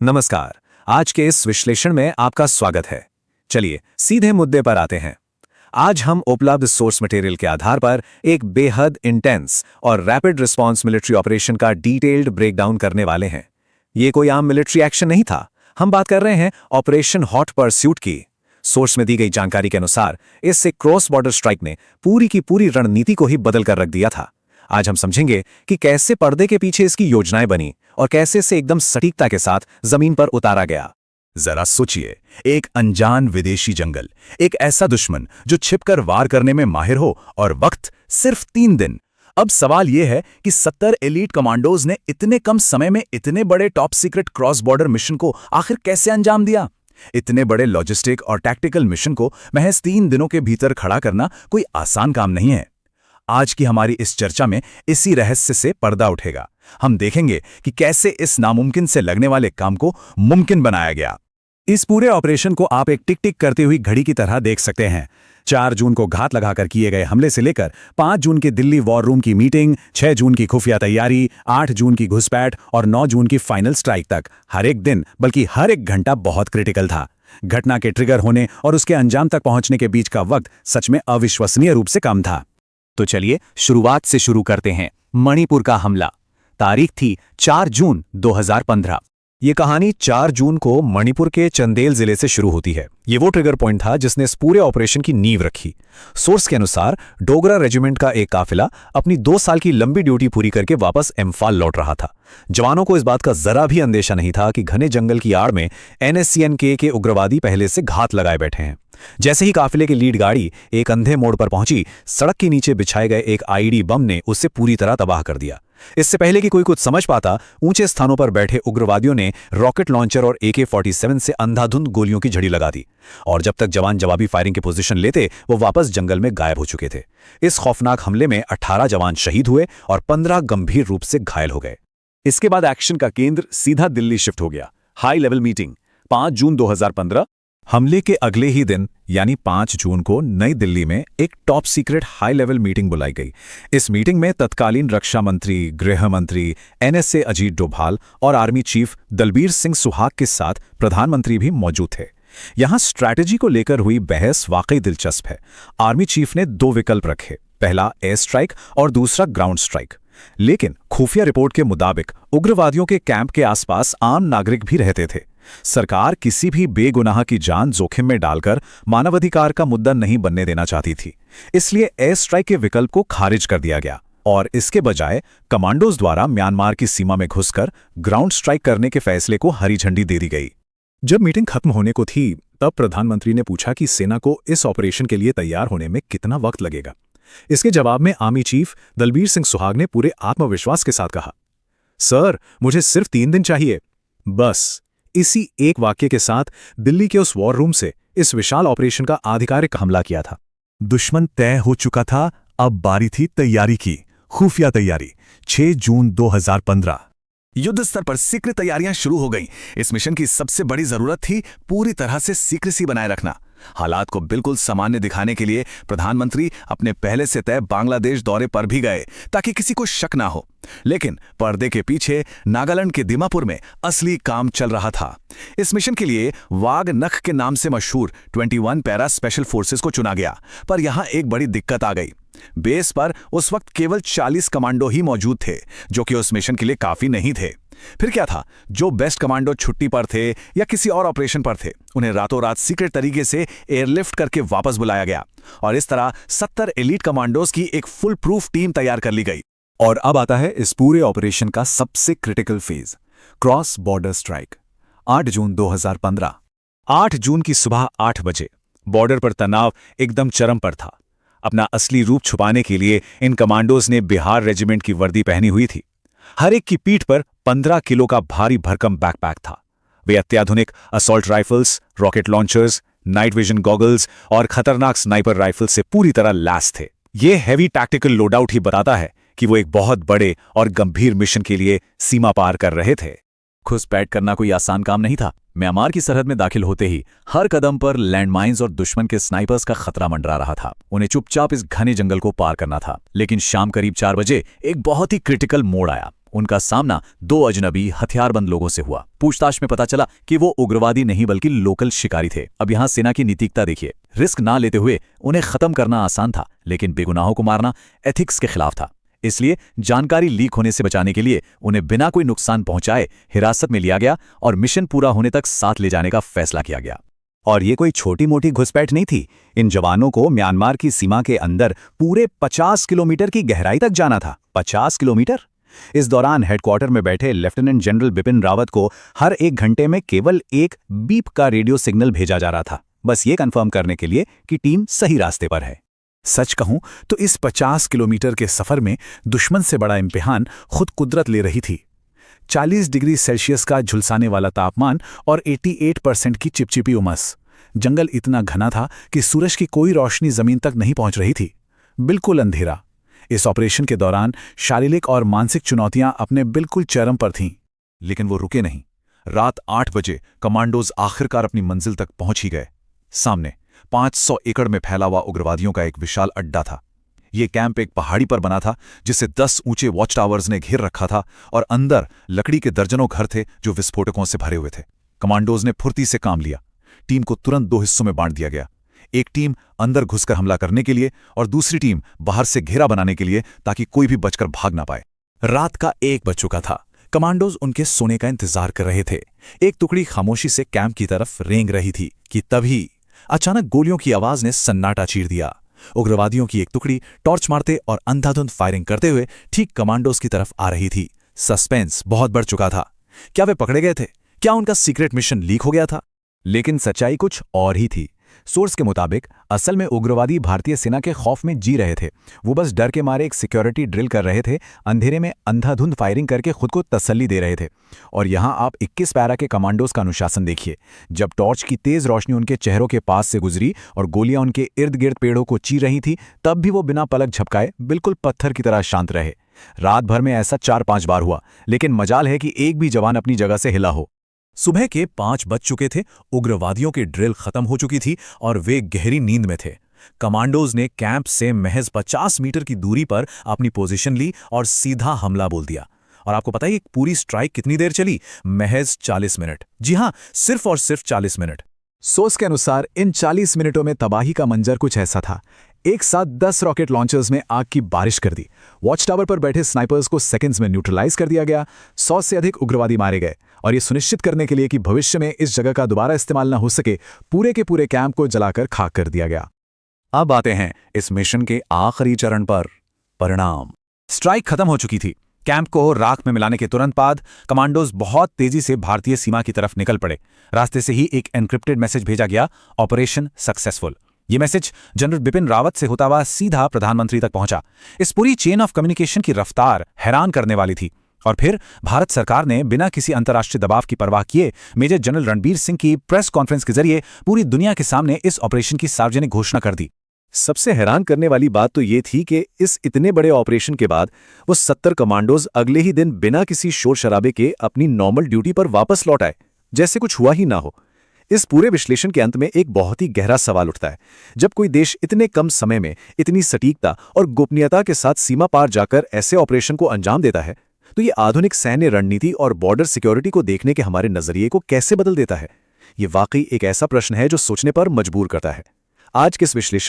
नमस्कार। आज के इस विश्लेषण में आपका स्वागत है। चलिए सीधे मुद्दे पर आते हैं। आज हम उपलब्ध सोर्स मटेरियल के आधार पर एक बेहद इंटेंस और रैपिड रिस्पांस मिलिट्री ऑपरेशन का डिटेल्ड ब्रेकडाउन करने वाले हैं। ये कोई आम मिलिट्री एक्शन नहीं था। हम बात कर रहे हैं ऑपरेशन हॉट परस्यूट की। सोर्स में दी गई जानकारी के अनुसार इससे क्रॉस बॉर्डर स्ट्राइक ने पूरी की पूरी रणनीति को ही बदल कर रख दिया था। आज हम समझेंगे कि कैसे पर्दे के पीछे इसकी योजनाएं बनी और कैसे इसे एकदम सटीकता के साथ जमीन पर उतारा गया। जरा सोचिए, एक अनजान विदेशी जंगल, एक ऐसा दुश्मन जो छिपकर वार करने में माहिर हो और वक्त सिर्फ 3 दिन। अब सवाल यह है कि 70 एलीट कमांडोज ने इतने कम समय में इतने बड़े top secret cross border mission को आखिर कैसे अंजाम दिया। इतने बड़े लॉजिस्टिक और टैक्टिकल मिशन को महज 3 दिनों के भीतर खड़ा करना कोई आसान काम नहीं है। आज की हमारी इस चर्चा में इसी रहस्य से पर्दा उठेगा। हम देखेंगे कि कैसे इस नामुमकिन से लगने वाले काम को मुमकिन बनाया गया। इस पूरे ऑपरेशन को आप एक टिक टिक करती हुई घड़ी की तरह देख सकते हैं। 4 जून को घात लगाकर किए गए हमले से लेकर 5 जून की दिल्ली वॉर रूम की मीटिंग, 6 जून की खुफिया तैयारी, 8 जून की घुसपैठ और 9 जून की फाइनल स्ट्राइक तक हर एक दिन बल्कि हर एक घंटा बहुत क्रिटिकल था। घटना के ट्रिगर होने और उसके अंजाम तक पहुंचने के बीच का वक्त सच में अविश्वसनीय रूप से कम था। तो चलिए शुरुआत से शुरू करते हैं। मणिपुर का हमला। तारीख थी 4 जून 2015। ये कहानी 4 जून को मणिपुर के चंदेल जिले से शुरू होती है। ये वो ट्रिगर पॉइंट था जिसने इस पूरे ऑपरेशन की नींव रखी। सोर्स के अनुसार डोगरा रेजिमेंट का एक काफिला अपनी 2 साल की लंबी ड्यूटी पूरी करके वापस इम्फाल लौट रहा था। जवानों को इस बात का जरा भी अंदेशा नहीं था कि घने जंगल की आड़ में NSCN-K के उग्रवादी पहले से घात लगाए बैठे हैं। जैसे ही काफिले की लीड गाड़ी एक अंधे मोड़ पर पहुंची, सड़क के नीचे बिछाए गए एक IED बम ने उसे पूरी तरह तबाह कर दिया। इससे पहले कि कोई कुछ समझ पाता, ऊंचे स्थानों पर बैठे उग्रवादियों ने रॉकेट लॉन्चर और AK-47 से अंधाधुंध गोलियों की झड़ी लगा दी और जब तक जवान जवाबी फायरिंग की पोजीशन लेते, वो वापस जंगल में गायब हो चुके थे। इस खौफनाक हमले में 18 जवान शहीद हुए और 15 गंभीर रूप से घायल हो गए। इसके बाद एक्शन का केंद्र सीधा दिल्ली शिफ्ट हो गया। हाई लेवल मीटिंग 5 जून 2015। हमले के अगले ही दिन यानी 5 जून को नई दिल्ली में एक top secret high level meeting बुलाई गई। इस मीटिंग में तत्कालीन रक्षा मंत्री, गृह मंत्री, NSA अजीत डोभाल और आर्मी चीफ दलबीर सिंह सुहाग के साथ प्रधानमंत्री भी मौजूद थे। यहां स्ट्रैटेजी को लेकर हुई बहस वाकई दिलचस्प है। आर्मी चीफ ने 2 विकल्प रखे, पहला एयर स्ट्राइक और दूसरा ग्राउंड स्ट्राइक। लेकिन खुफिया रिपोर्ट के मुताबिक उग्रवादियों के कैंप के आसपास आम नागरिक भी रहते थे। सरकार किसी भी बेगुनाह की जान जोखिम में डालकर मानवाधिकार का मुद्दा नहीं बनने देना चाहती थी। इसलिए एयर स्ट्राइक के विकल्प को खारिज कर दिया गया और इसके बजाय कमांडोज द्वारा म्यांमार की सीमा में घुसकर ग्राउंड स्ट्राइक करने के फैसले को हरी झंडी दे दी गई। जब मीटिंग खत्म होने को थी, तब प्रधानमंत्री ने पूछा कि सेना को इस ऑपरेशन के लिए तैयार होने में कितना वक्त लगेगा। इसके जवाब में आर्मी चीफ दलबीर सिंह सुहाग ने पूरे आत्मविश्वास के साथ कहा, सर, मुझे सिर्फ 3 दिन चाहिए। बस इसी एक वाक्य के साथ दिल्ली के उस वॉर रूम से इस विशाल ऑपरेशन का आधिकारिक हमला किया था। दुश्मन तय हो चुका था, अब बारी थी तैयारी की। खुफिया तैयारी 6 जून 2015। युद्ध स्तर पर सीक्रेट तैयारियां शुरू हो गईं। इस मिशन की सबसे बड़ी जरूरत थी पूरी तरह से सीक्रेसी बनाए रखना। हालात को बिल्कुल सामान्य दिखाने के लिए प्रधानमंत्री अपने पहले से तय बांग्लादेश दौरे पर भी गए ताकि किसी को शक ना हो। लेकिन पर्दे के पीछे नागालैंड के दीमापुर में असली काम चल रहा था। इस मिशन के लिए वाघ नख के नाम से मशहूर 21 पैरा स्पेशल फोर्सेस को चुना गया। पर यहां एक बड़ी दिक्कत आ गई। बेस पर उस वक्त केवल 40 कमांडो ही मौजूद थे, जो कि उस मिशन के लिए काफी नहीं थे। फिर क्या था, जो बेस्ट कमांडो छुट्टी पर थे या किसी और ऑपरेशन पर थे, उन्हें रातों रात सीक्रेट तरीके से एयरलिफ्ट करके वापस बुलाया गया और इस तरह 70 एलीट कमांडोज की एक फुल प्रूफ टीम तैयार कर ली गई। और अब आता है इस पूरे ऑपरेशन का सबसे critical phase, cross border strike. 8 जून 2015। 8 जून की सुबह 8 बजे बॉर्डर पर तनाव एकदम चरम पर था। अपना असली रूप छुपाने के लिए इन कमांडोज ने बिहार रेजिमेंट की वर्दी पहनी हुई थी। हर एक की पीठ पर 15 किलो का भारी भरकम बैकपैक था। वे अत्याधुनिक assault rifles, rocket launchers, night vision goggles और खतरनाक स्नाइपर राइफल से पूरी तरह लैस थे। ये हैवी टैक्टिकल लोडआउट ही बताता है कि वो एक बहुत बड़े और गंभीर मिशन के लिए सीमा पार कर रहे थे। घुसपैठ करना कोई आसान काम नहीं था। म्यांमार की सरहद में दाखिल होते ही हर कदम पर लैंडमाइंस और दुश्मन के स्नाइपर्स का खतरा मंडरा रहा था। उन्हें चुपचाप इस घने जंगल को पार करना था। लेकिन शाम करीब 4 बजे एक बहुत ही क्रिटिकल मोड़ आया। उनका सामना 2 अजनबी हथियारबंद लोगों से हुआ। पूछताछ में पता चला कि वो उग्रवादी नहीं बल्कि लोकल शिकारी थे। अब यहां सेना की नीतिकता देखिए। रिस्क ना लेते हुए उन्हें खत्म करना आसान था, लेकिन बेगुनाहों को मारना एथिक्स के खिलाफ था। इसलिए जानकारी लीक होने से बचाने के लिए उन्हें बिना कोई नुकसान पहुंचाए हिरासत में लिया गया और मिशन पूरा होने तक साथ ले जाने का फैसला किया गया। और ये कोई छोटी मोटी घुसपैठ नहीं थी। इन जवानों को म्यांमार की सीमा के अंदर पूरे 50 किलोमीटर की गहराई तक जाना था। 50 किलोमीटर। इस दौरान हेडक्वार्टर में बैठे लेफ्टिनेंट जनरल बिपिन रावत को हर 1 घंटे में केवल एक बीप का रेडियो सिग्नल भेजा जा रहा था, बस ये कंफर्म करने के लिए कि टीम सही रास्ते पर है। सच कहूं तो इस 50 किलोमीटर के सफर में दुश्मन से बड़ा इम्तिहान खुद कुदरत ले रही थी। 40 डिग्री सेल्सियस का झुलसाने वाला तापमान और 88% की चिपचिपी उमस। जंगल इतना घना था कि सूरज की कोई रोशनी जमीन तक नहीं पहुंच रही थी, बिल्कुल अंधेरा। इस ऑपरेशन के दौरान शारीरिक और मानसिक चुनौतियां अपने बिल्कुल चरम पर थीं। लेकिन वो रुके नहीं। रात 8 बजे कमांडोज आखिरकार अपनी मंजिल तक पहुंच ही गए। सामने 500 एकड़ में फैला हुआ उग्रवादियों का एक विशाल अड्डा था। ये कैंप एक पहाड़ी पर बना था जिसे 10 ऊंचे वॉच टावर्स ने घेर रखा था और अंदर लकड़ी के दर्जनों घर थे जो विस्फोटकों से भरे हुए थे। कमांडोज ने फुर्ती से काम लिया। टीम को तुरंत 2 हिस्सों में बांट दिया गया। एक टीम अंदर घुसकर हमला करने के लिए और दूसरी टीम बाहर से घेरा बनाने के लिए, ताकि कोई भी बचकर भाग ना पाए। रात का 1 बज चुका था। कमांडोज उनके सोने का इंतजार कर रहे थे। एक टुकड़ी खामोशी से कैंप की तरफ रेंग रही थी कि तभी अचानक गोलियों की आवाज ने सन्नाटा चीर दिया। उग्रवादियों की एक टुकड़ी टॉर्च मारते और अंधाधुंध फायरिंग करते हुए ठीक कमांडोज की तरफ आ रही थी। सस्पेंस बहुत बढ़ चुका था। क्या वे पकड़े गए थे? क्या उनका सीक्रेट मिशन लीक हो गया था? लेकिन सच्चाई कुछ और ही थी। सोर्स के मुताबिक असल में उग्रवादी भारतीय सेना के खौफ में जी रहे थे। वो बस डर के मारे एक सिक्योरिटी ड्रिल कर रहे थे, अंधेरे में अंधाधुंध फायरिंग करके खुद को तसल्ली दे रहे थे। और यहाँ आप 21 पैरा के कमांडोज का अनुशासन देखिए। जब टॉर्च की तेज रोशनी उनके चेहरों के पास से गुजरी और गोलियां उनके इर्द गिर्द पेड़ों को चीर रही थी, तब भी वो बिना पलक झपकाए बिल्कुल पत्थर की तरह शांत रहे। रात भर में ऐसा 4-5 बार हुआ, लेकिन मजाल है कि एक भी जवान अपनी जगह से हिला हो। सुबह के 5 बज चुके थे। उग्रवादियों की ड्रिल खत्म हो चुकी थी और वे गहरी नींद में थे। कमांडोज ने कैंप से महज 50 मीटर की दूरी पर अपनी पोजीशन ली और सीधा हमला बोल दिया। और आपको पता है पूरी स्ट्राइक कितनी देर चली? महज 40 मिनट। जी हां, सिर्फ और सिर्फ 40 मिनट। सोर्स के अनुसार इन 40 मिनटों में तबाही का मंजर कुछ ऐसा था। एक साथ 10 रॉकेट लॉन्चर्स में आग की बारिश कर दी। वॉच टावर पर बैठे स्नाइपर्स को सेकंड्स में न्यूट्रलाइज कर दिया गया। 100 से अधिक उग्रवादी मारे गए। और ये सुनिश्चित करने के लिए कि भविष्य में इस जगह का दोबारा इस्तेमाल न हो सके, पूरे के पूरे कैंप को जलाकर खाक कर दिया गया। अब आते हैं इस मिशन के आखिरी चरण पर, परिणाम। स्ट्राइक खत्म हो चुकी थी। कैंप को राख में मिलाने के तुरंत बाद कमांडोज बहुत तेजी से भारतीय सीमा की तरफ निकल पड़े। रास्ते से ही एक एन्क्रिप्टेड मैसेज भेजा गया, ऑपरेशन सक्सेसफुल। ये मैसेज जनरल बिपिन रावत से होता हुआ सीधा प्रधानमंत्री तक पहुंचा। इस पूरी चेन ऑफ कम्युनिकेशन की रफ्तार हैरान करने वाली थी। और फिर भारत सरकार ने बिना किसी अंतर्राष्ट्रीय दबाव की परवाह किए मेजर जनरल रणबीर सिंह की प्रेस कॉन्फ्रेंस के जरिए पूरी दुनिया के सामने इस ऑपरेशन की सार्वजनिक घोषणा कर दी। सबसे हैरान करने वाली बात तो ये थी कि इस इतने बड़े ऑपरेशन के बाद वो 70 कमांडोज अगले ही दिन बिना किसी शोर शराबे के अपनी नॉर्मल ड्यूटी पर वापस लौट आए, जैसे कुछ हुआ ही ना हो। इस पूरे विश्लेषण के अंत में एक बहुत ही गहरा सवाल उठता है। जब कोई देश इतने कम समय में इतनी सटीकता और गोपनीयता के साथ सीमा पार जाकर ऐसे ऑपरेशन को अंजाम देता है, तो ये आधुनिक सैन्य रणनीति और बॉर्डर सिक्योरिटी को देखने के हमारे नजरिए को कैसे बदल देता है? ये वाकई एक ऐसा प्रश्न है जो सोचने पर मजबूर करता है। आज के इस विश्लेषण